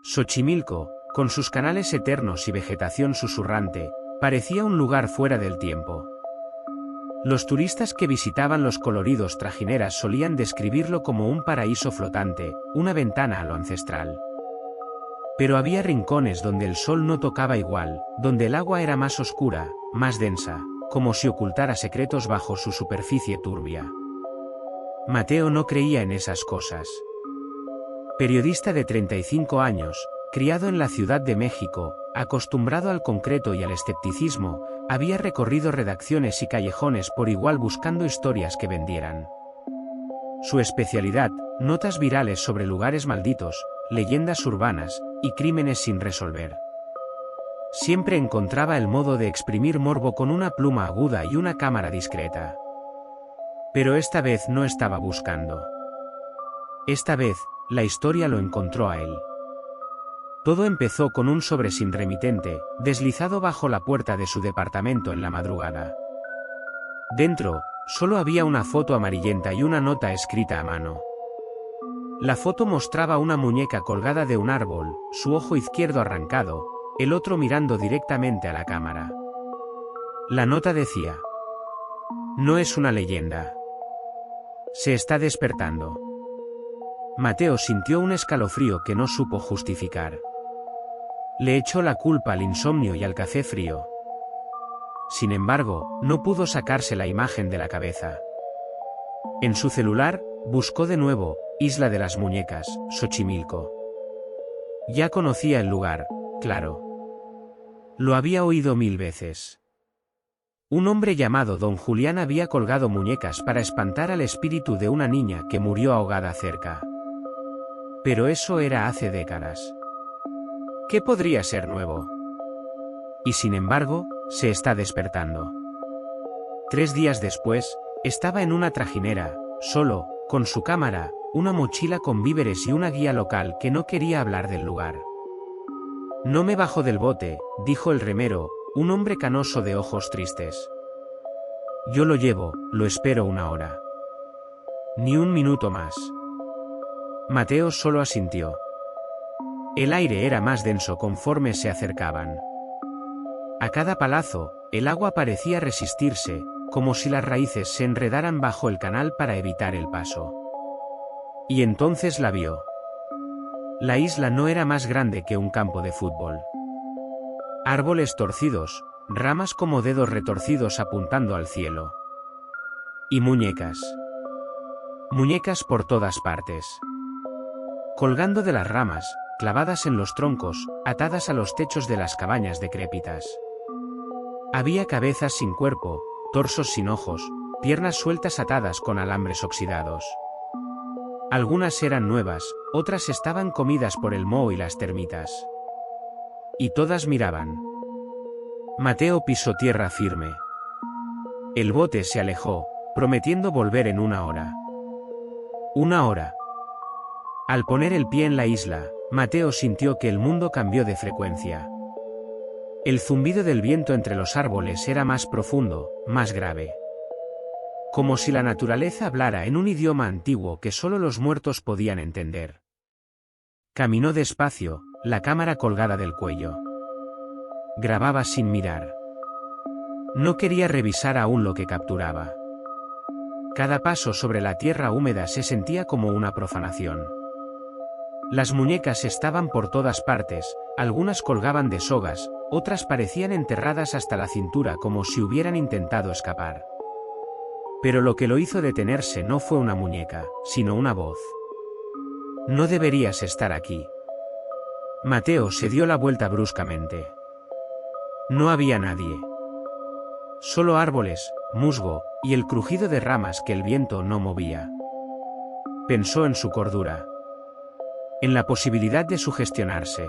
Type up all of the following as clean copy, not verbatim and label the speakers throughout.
Speaker 1: Xochimilco, con sus canales eternos y vegetación susurrante, parecía un lugar fuera del tiempo. Los turistas que visitaban los coloridos trajineras solían describirlo como un paraíso flotante, una ventana a lo ancestral. Pero había rincones donde el sol no tocaba igual, donde el agua era más oscura, más densa, como si ocultara secretos bajo su superficie turbia. Mateo no creía en esas cosas. Periodista de 35 años, criado en la Ciudad de México, acostumbrado al concreto y al escepticismo, había recorrido redacciones y callejones por igual buscando historias que vendieran. Su especialidad, notas virales sobre lugares malditos, leyendas urbanas y crímenes sin resolver. Siempre encontraba el modo de exprimir morbo con una pluma aguda y una cámara discreta. Pero esta vez no estaba buscando. Esta vez, la historia lo encontró a él. Todo empezó con un sobre sin remitente, deslizado bajo la puerta de su departamento en la madrugada. Dentro, solo había una foto amarillenta y una nota escrita a mano. La foto mostraba una muñeca colgada de un árbol, su ojo izquierdo arrancado, el otro mirando directamente a la cámara. La nota decía: "No es una leyenda. Se está despertando". Mateo sintió un escalofrío que no supo justificar. Le echó la culpa al insomnio y al café frío. Sin embargo, no pudo sacarse la imagen de la cabeza. En su celular, buscó de nuevo, Isla de las Muñecas, Xochimilco. Ya conocía el lugar, claro. Lo había oído 1000 veces. Un hombre llamado Don Julián había colgado muñecas para espantar al espíritu de una niña que murió ahogada cerca. Pero eso era hace décadas. ¿Qué podría ser nuevo? Y sin embargo, se está despertando. 3 días después, estaba en una trajinera, solo, con su cámara, una mochila con víveres y una guía local que no quería hablar del lugar. "No me bajo del bote", dijo el remero, un hombre canoso de ojos tristes. "Yo lo llevo, lo espero 1 hora. Ni 1 minuto más". Mateo solo asintió. El aire era más denso conforme se acercaban. A cada palazo, el agua parecía resistirse, como si las raíces se enredaran bajo el canal para evitar el paso. Y entonces la vio. La isla no era más grande que un campo de fútbol. Árboles torcidos, ramas como dedos retorcidos apuntando al cielo. Y muñecas. Muñecas por todas partes. Colgando de las ramas, clavadas en los troncos, atadas a los techos de las cabañas decrépitas. Había cabezas sin cuerpo, torsos sin ojos, piernas sueltas atadas con alambres oxidados. Algunas eran nuevas, otras estaban comidas por el moho y las termitas. Y todas miraban. Mateo pisó tierra firme. El bote se alejó, prometiendo volver en 1 hora. 1 hora. Al poner el pie en la isla, Mateo sintió que el mundo cambió de frecuencia. El zumbido del viento entre los árboles era más profundo, más grave. Como si la naturaleza hablara en un idioma antiguo que solo los muertos podían entender. Caminó despacio, la cámara colgada del cuello. Grababa sin mirar. No quería revisar aún lo que capturaba. Cada paso sobre la tierra húmeda se sentía como una profanación. Las muñecas estaban por todas partes, algunas colgaban de sogas, otras parecían enterradas hasta la cintura como si hubieran intentado escapar. Pero lo que lo hizo detenerse no fue una muñeca, sino una voz. "No deberías estar aquí". Mateo se dio la vuelta bruscamente. No había nadie. Solo árboles, musgo, y el crujido de ramas que el viento no movía. Pensó en su cordura. En la posibilidad de sugestionarse.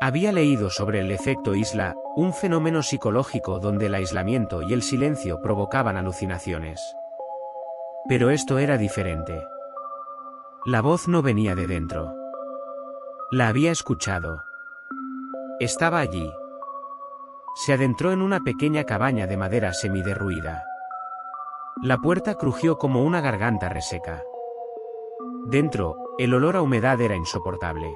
Speaker 1: Había leído sobre el efecto isla, un fenómeno psicológico donde el aislamiento y el silencio provocaban alucinaciones. Pero esto era diferente. La voz no venía de dentro. La había escuchado. Estaba allí. Se adentró en una pequeña cabaña de madera semiderruida. La puerta crujió como una garganta reseca. Dentro, el olor a humedad era insoportable.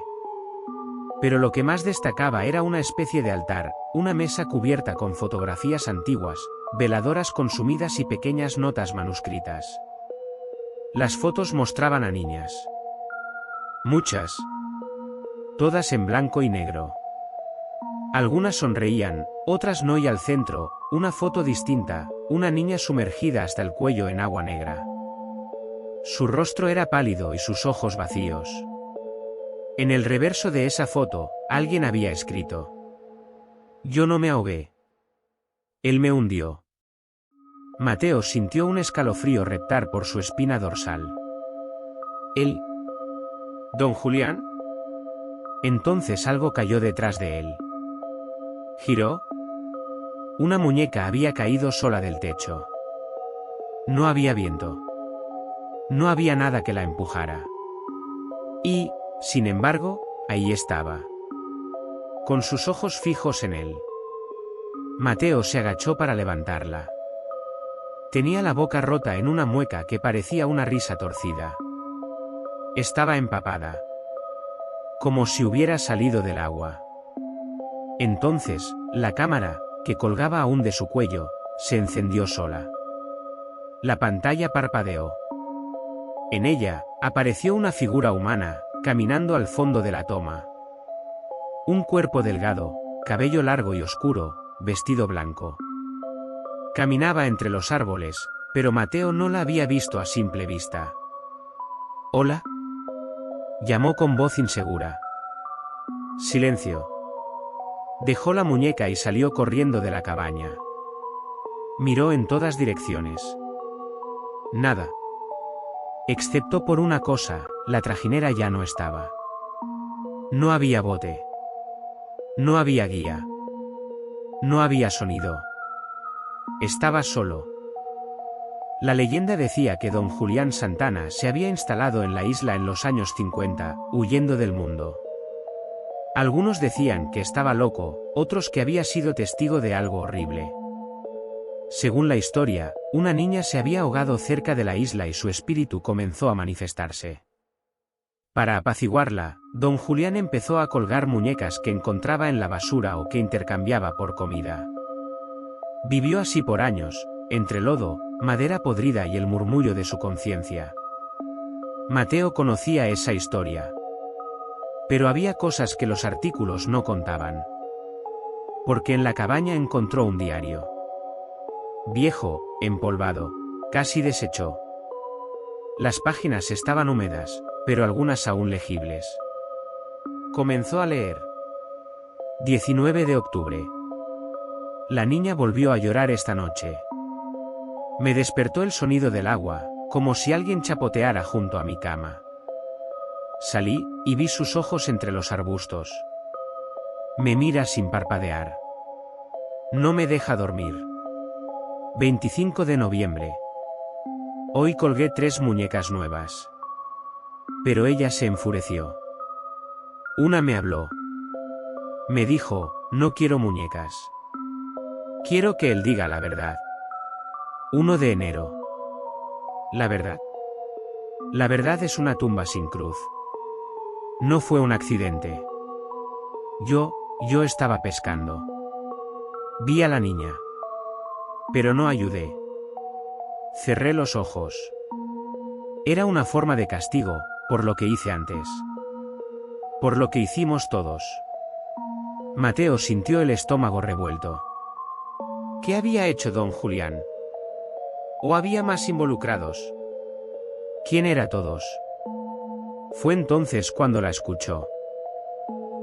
Speaker 1: Pero lo que más destacaba era una especie de altar, una mesa cubierta con fotografías antiguas, veladoras consumidas y pequeñas notas manuscritas. Las fotos mostraban a niñas. Muchas. Todas en blanco y negro. Algunas sonreían, otras no, y al centro, una foto distinta, una niña sumergida hasta el cuello en agua negra. Su rostro era pálido y sus ojos vacíos. En el reverso de esa foto, alguien había escrito: "Yo no me ahogué. Él me hundió". Mateo sintió un escalofrío reptar por su espina dorsal. ¿Él? ¿Don Julián? Entonces algo cayó detrás de él. Giró. Una muñeca había caído sola del techo. No había viento. No había nada que la empujara. Y, sin embargo, ahí estaba. Con sus ojos fijos en él. Mateo se agachó para levantarla. Tenía la boca rota en una mueca que parecía una risa torcida. Estaba empapada. Como si hubiera salido del agua. Entonces, la cámara, que colgaba aún de su cuello, se encendió sola. La pantalla parpadeó. En ella, apareció una figura humana, caminando al fondo de la toma. Un cuerpo delgado, cabello largo y oscuro, vestido blanco. Caminaba entre los árboles, pero Mateo no la había visto a simple vista. «¿Hola?», llamó con voz insegura. Silencio. Dejó la muñeca y salió corriendo de la cabaña. Miró en todas direcciones. Nada. Excepto por una cosa, la trajinera ya no estaba. No había bote. No había guía. No había sonido. Estaba solo. La leyenda decía que don Julián Santana se había instalado en la isla en los años 50, huyendo del mundo. Algunos decían que estaba loco, otros que había sido testigo de algo horrible. Según la historia, una niña se había ahogado cerca de la isla y su espíritu comenzó a manifestarse. Para apaciguarla, don Julián empezó a colgar muñecas que encontraba en la basura o que intercambiaba por comida. Vivió así por años, entre lodo, madera podrida y el murmullo de su conciencia. Mateo conocía esa historia. Pero había cosas que los artículos no contaban. Porque en la cabaña encontró un diario. Viejo, empolvado, casi deshecho. Las páginas estaban húmedas, pero algunas aún legibles. Comenzó a leer. 19 de octubre. La niña volvió a llorar esta noche. Me despertó el sonido del agua, como si alguien chapoteara junto a mi cama. Salí, y vi sus ojos entre los arbustos. Me mira sin parpadear. No me deja dormir. 25 de noviembre. Hoy colgué 3 muñecas nuevas. Pero ella se enfureció. Una me habló. Me dijo, no quiero muñecas. Quiero que él diga la verdad. 1 de enero. La verdad. La verdad es una tumba sin cruz. No fue un accidente. Yo estaba pescando. Vi a la niña. Pero no ayudé. Cerré los ojos. Era una forma de castigo, por lo que hice antes. Por lo que hicimos todos. Mateo sintió el estómago revuelto. ¿Qué había hecho don Julián? ¿O había más involucrados? ¿Quién era todos? Fue entonces cuando la escuchó.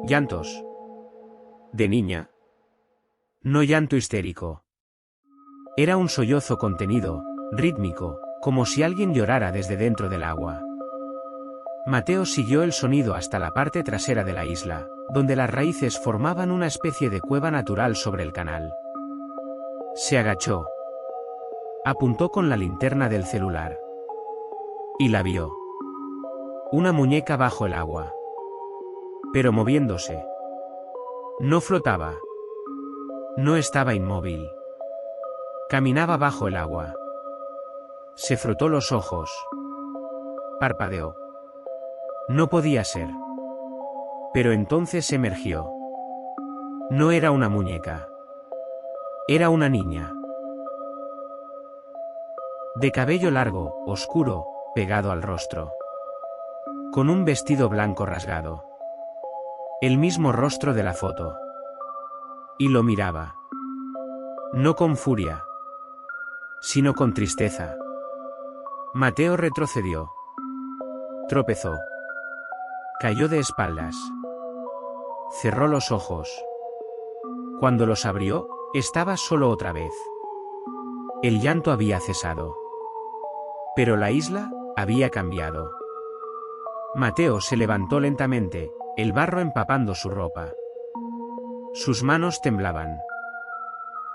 Speaker 1: Llantos. De niña. No llanto histérico. Era un sollozo contenido, rítmico, como si alguien llorara desde dentro del agua. Mateo siguió el sonido hasta la parte trasera de la isla, donde las raíces formaban una especie de cueva natural sobre el canal. Se agachó. Apuntó con la linterna del celular. Y la vio. Una muñeca bajo el agua. Pero moviéndose. No flotaba. No estaba inmóvil. Caminaba bajo el agua. Se frotó los ojos. Parpadeó. No podía ser. Pero entonces emergió. No era una muñeca. Era una niña. De cabello largo, oscuro, pegado al rostro. Con un vestido blanco rasgado. El mismo rostro de la foto. Y lo miraba. No con furia, sino con tristeza. Mateo retrocedió. Tropezó. Cayó de espaldas. Cerró los ojos. Cuando los abrió, estaba solo otra vez. El llanto había cesado. Pero la isla había cambiado. Mateo se levantó lentamente, el barro empapando su ropa. Sus manos temblaban.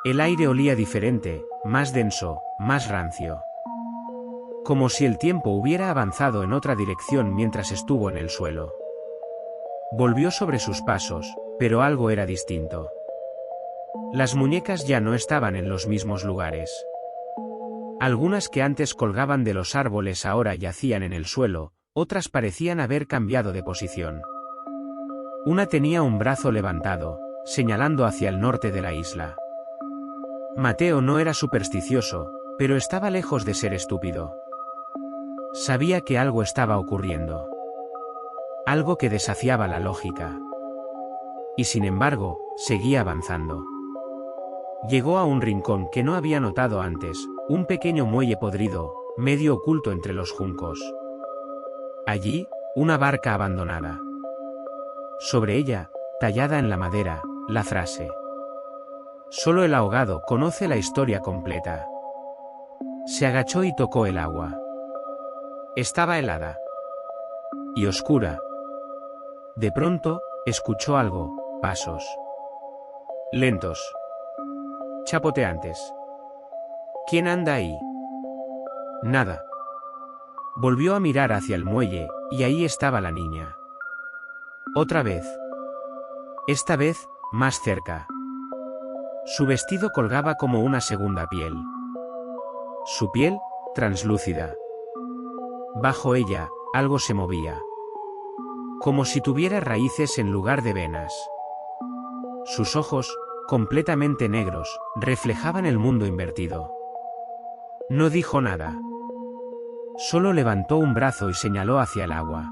Speaker 1: El aire olía diferente, más denso, más rancio. Como si el tiempo hubiera avanzado en otra dirección mientras estuvo en el suelo. Volvió sobre sus pasos, pero algo era distinto. Las muñecas ya no estaban en los mismos lugares. Algunas que antes colgaban de los árboles ahora yacían en el suelo, otras parecían haber cambiado de posición. Una tenía un brazo levantado, señalando hacia el norte de la isla. Mateo no era supersticioso, pero estaba lejos de ser estúpido. Sabía que algo estaba ocurriendo. Algo que desafiaba la lógica. Y sin embargo, seguía avanzando. Llegó a un rincón que no había notado antes, un pequeño muelle podrido, medio oculto entre los juncos. Allí, una barca abandonada. Sobre ella, tallada en la madera, la frase: solo el ahogado conoce la historia completa. Se agachó y tocó el agua. Estaba helada. Y oscura. De pronto, escuchó algo, pasos. Lentos. Chapoteantes. ¿Quién anda ahí? Nada. Volvió a mirar hacia el muelle, y ahí estaba la niña. Otra vez. Esta vez, más cerca. Su vestido colgaba como una segunda piel. Su piel, translúcida. Bajo ella, algo se movía. Como si tuviera raíces en lugar de venas. Sus ojos, completamente negros, reflejaban el mundo invertido. No dijo nada. Solo levantó un brazo y señaló hacia el agua.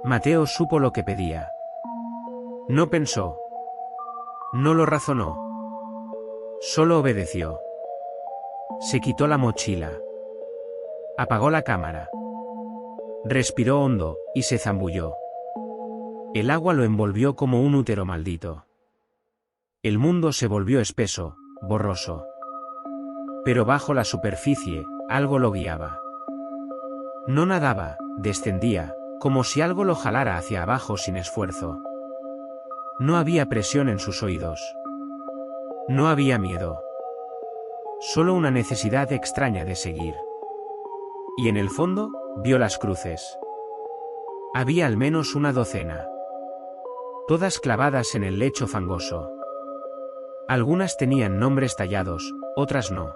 Speaker 1: Mateo supo lo que pedía. No pensó. No lo razonó. Solo obedeció. Se quitó la mochila. Apagó la cámara. Respiró hondo, y se zambulló. El agua lo envolvió como un útero maldito. El mundo se volvió espeso, borroso. Pero bajo la superficie, algo lo guiaba. No nadaba, descendía, como si algo lo jalara hacia abajo sin esfuerzo. No había presión en sus oídos. No había miedo. Solo una necesidad extraña de seguir. Y en el fondo, vio las cruces. Había al menos una docena. Todas clavadas en el lecho fangoso. Algunas tenían nombres tallados, otras no.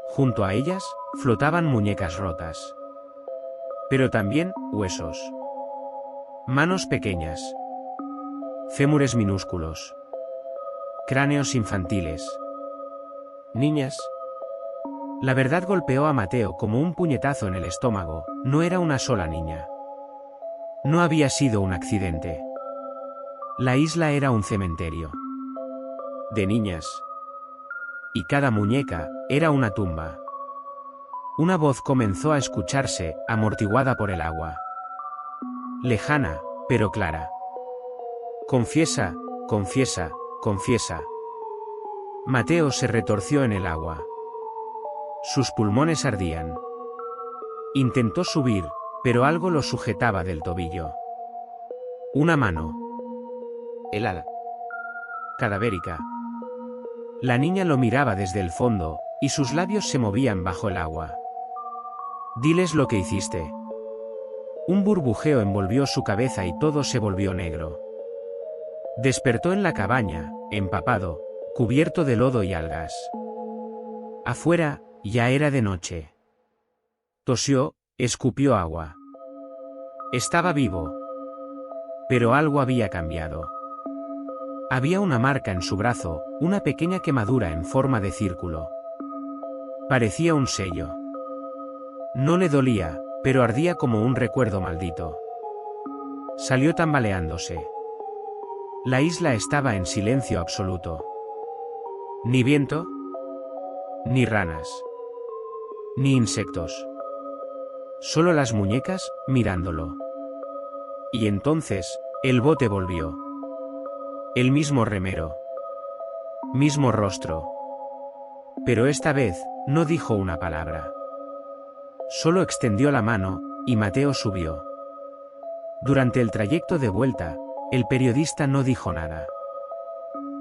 Speaker 1: Junto a ellas, flotaban muñecas rotas. Pero también, huesos. Manos pequeñas. Fémures minúsculos. Cráneos infantiles. Niñas. La verdad golpeó a Mateo como un puñetazo en el estómago, no era una sola niña. No había sido un accidente. La isla era un cementerio. De niñas. Y cada muñeca era una tumba. Una voz comenzó a escucharse, amortiguada por el agua. Lejana, pero clara. Confiesa, confiesa, confiesa. Mateo se retorció en el agua. Sus pulmones ardían. Intentó subir, pero algo lo sujetaba del tobillo. Una mano. Helada. Cadavérica. La niña lo miraba desde el fondo, y sus labios se movían bajo el agua. Diles lo que hiciste. Un burbujeo envolvió su cabeza y todo se volvió negro. Despertó en la cabaña, empapado, cubierto de lodo y algas. Afuera, ya era de noche. Tosió, escupió agua. Estaba vivo. Pero algo había cambiado. Había una marca en su brazo, una pequeña quemadura en forma de círculo. Parecía un sello. No le dolía, pero ardía como un recuerdo maldito. Salió tambaleándose. La isla estaba en silencio absoluto. Ni viento, ni ranas, ni insectos. Solo las muñecas, mirándolo. Y entonces, el bote volvió. El mismo remero. Mismo rostro. Pero esta vez, no dijo una palabra. Solo extendió la mano, y Mateo subió. Durante el trayecto de vuelta, el periodista no dijo nada.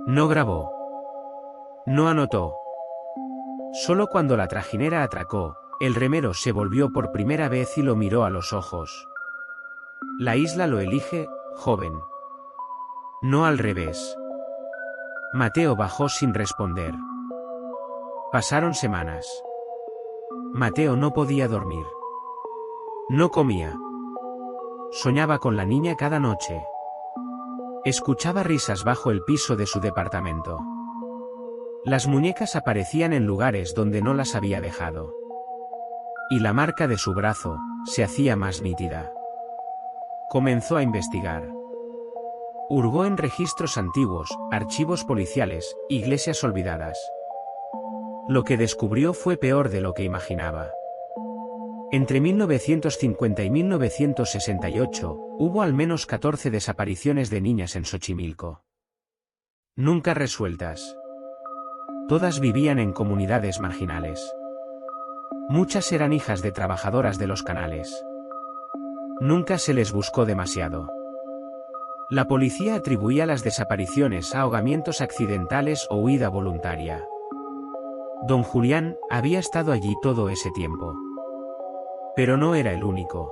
Speaker 1: No grabó. No anotó. Solo cuando la trajinera atracó, el remero se volvió por primera vez y lo miró a los ojos. La isla lo elige, joven. No al revés. Mateo bajó sin responder. Pasaron semanas. Mateo no podía dormir. No comía. Soñaba con la niña cada noche. Escuchaba risas bajo el piso de su departamento. Las muñecas aparecían en lugares donde no las había dejado. Y la marca de su brazo se hacía más nítida. Comenzó a investigar. Hurgó en registros antiguos, archivos policiales, iglesias olvidadas. Lo que descubrió fue peor de lo que imaginaba. Entre 1950 y 1968, hubo al menos 14 desapariciones de niñas en Xochimilco. Nunca resueltas. Todas vivían en comunidades marginales. Muchas eran hijas de trabajadoras de los canales. Nunca se les buscó demasiado. La policía atribuía las desapariciones a ahogamientos accidentales o huida voluntaria. Don Julián había estado allí todo ese tiempo. Pero no era el único.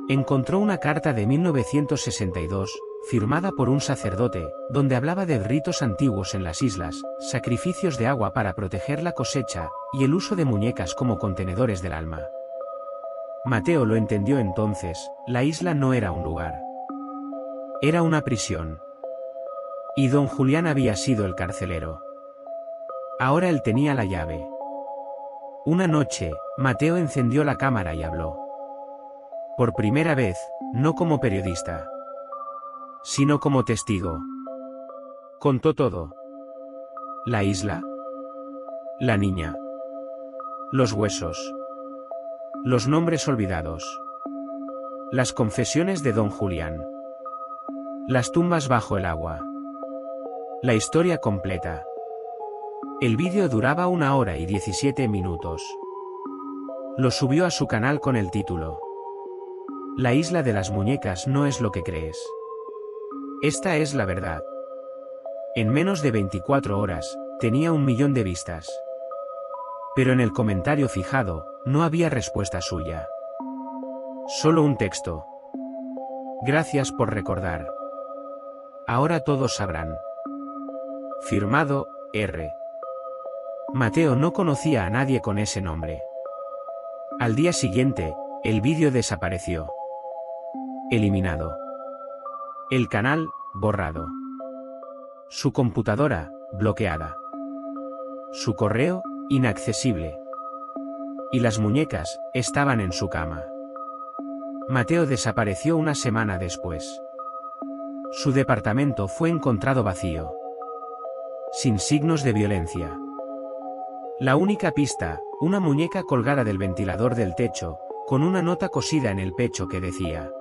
Speaker 1: Encontró una carta de 1962, firmada por un sacerdote, donde hablaba de ritos antiguos en las islas, sacrificios de agua para proteger la cosecha, y el uso de muñecas como contenedores del alma. Mateo lo entendió entonces, la isla no era un lugar. Era una prisión. Y don Julián había sido el carcelero. Ahora él tenía la llave. Una noche, Mateo encendió la cámara y habló. Por primera vez, no como periodista, sino como testigo. Contó todo. La isla. La niña. Los huesos. Los nombres olvidados. Las confesiones de don Julián. Las tumbas bajo el agua. La historia completa. El vídeo duraba 1 hora y 17 minutos. Lo subió a su canal con el título: La isla de las muñecas no es lo que crees. Esta es la verdad. En menos de 24 horas, tenía 1 millón de vistas. Pero en el comentario fijado, no había respuesta suya. Solo un texto. Gracias por recordar. Ahora todos sabrán. Firmado, R. Mateo no conocía a nadie con ese nombre. Al día siguiente, el vídeo desapareció. Eliminado. El canal, borrado. Su computadora, bloqueada. Su correo, inaccesible. Y las muñecas, estaban en su cama. Mateo desapareció una semana después. Su departamento fue encontrado vacío. Sin signos de violencia. La única pista, una muñeca colgada del ventilador del techo, con una nota cosida en el pecho que decía: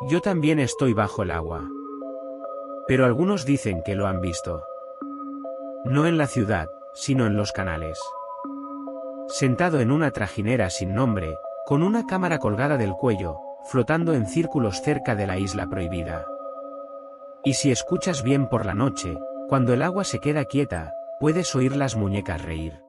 Speaker 1: Yo también estoy bajo el agua. Pero algunos dicen que lo han visto. No en la ciudad, sino en los canales. Sentado en una trajinera sin nombre, con una cámara colgada del cuello, flotando en círculos cerca de la isla prohibida. Y si escuchas bien por la noche, cuando el agua se queda quieta, puedes oír las muñecas reír.